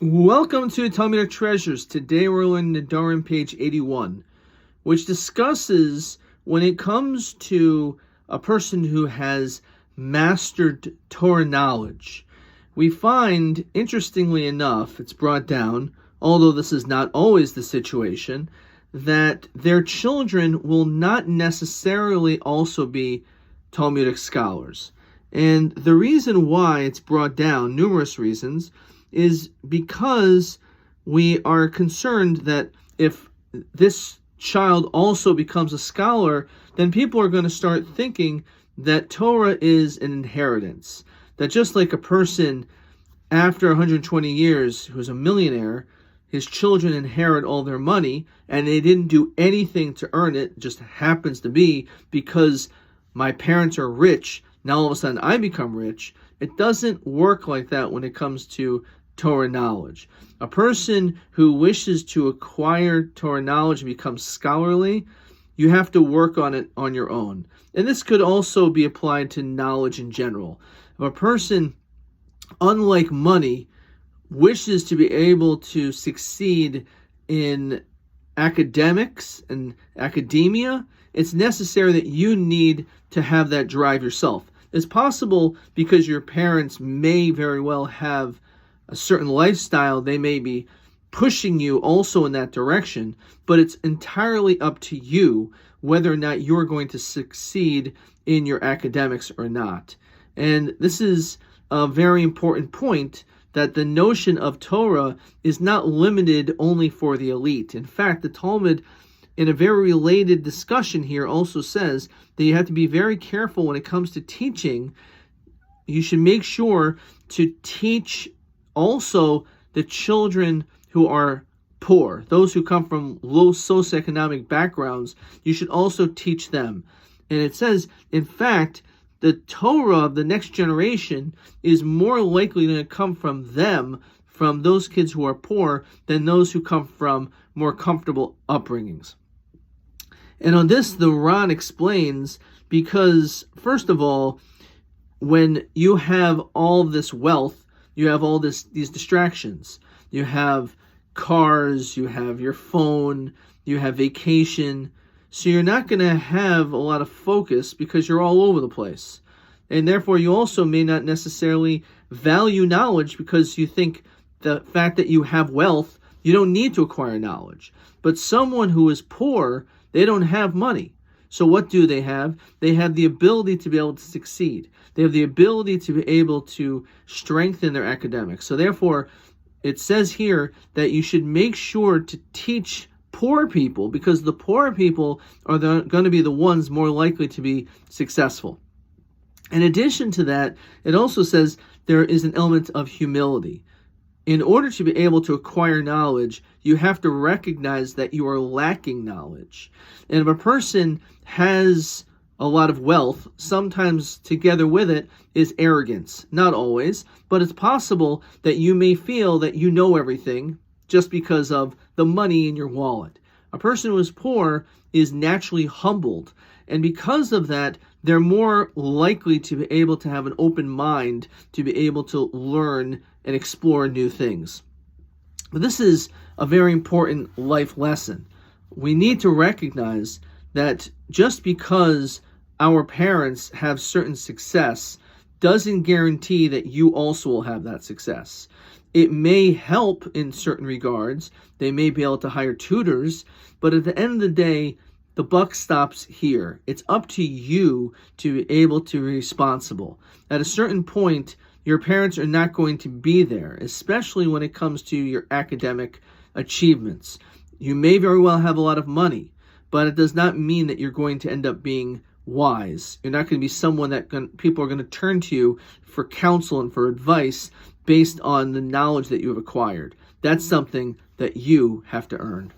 Welcome to Talmudic Treasures. Today we're on Nedarim, page 81, which discusses when it comes to a person who has mastered Torah knowledge. We find, interestingly enough, it's brought down, although this is not always the situation, that their children will not necessarily also be Talmudic scholars. And the reason why it's brought down, numerous reasons, is because we are concerned that if this child also becomes a scholar, then people are going to start thinking that Torah is an inheritance. That just like a person after 120 years who's a millionaire, his children inherit all their money and they didn't do anything to earn it, just happens to be because my parents are rich, now all of a sudden I become rich. It doesn't work like that when it comes to Torah knowledge. A person who wishes to acquire Torah knowledge and become scholarly, you have to work on it on your own. And this could also be applied to knowledge in general. If a person, unlike money, wishes to be able to succeed in academics and academia, it's necessary that you need to have that drive yourself. It's possible because your parents may very well have a certain lifestyle, they may be pushing you also in that direction, but it's entirely up to you whether or not you're going to succeed in your academics or not. And this is a very important point, that the notion of Torah is not limited only for the elite. In fact, the Talmud, in a very related discussion here, also says that you have to be very careful when it comes to teaching. You should make sure to teach also the children who are poor, those who come from low socioeconomic backgrounds. You should also teach them. And it says, in fact, the Torah of the next generation is more likely to come from them, from those kids who are poor, than those who come from more comfortable upbringings. And on this, the Ran explains, because, first of all, when you have all this wealth, you have all these distractions. You have cars, you have your phone, you have vacation. So you're not going to have a lot of focus because you're all over the place. And therefore, you also may not necessarily value knowledge because you think the fact that you have wealth, you don't need to acquire knowledge. But someone who is poor, they don't have money. So what do they have? They have the ability to be able to succeed. They have the ability to be able to strengthen their academics. So therefore, it says here that you should make sure to teach poor people, because the poor people are going to be the ones more likely to be successful. In addition to that, it also says there is an element of humility. In order to be able to acquire knowledge, you have to recognize that you are lacking knowledge. And if a person has a lot of wealth, sometimes together with it is arrogance. Not always, but it's possible that you may feel that you know everything just because of the money in your wallet. A person who is poor is naturally humbled, and because of that, they're more likely to be able to have an open mind, to be able to learn and explore new things. But this is a very important life lesson. We need to recognize that just because our parents have certain success doesn't guarantee that you also will have that success. It may help in certain regards. They may be able to hire tutors, but at the end of the day, the buck stops here. It's up to you to be able to be responsible. At a certain point, your parents are not going to be there, especially when it comes to your academic achievements. You may very well have a lot of money, but it does not mean that you're going to end up being wise. You're not going to be someone that people are going to turn to you for counsel and for advice based on the knowledge that you have acquired. That's something that you have to earn.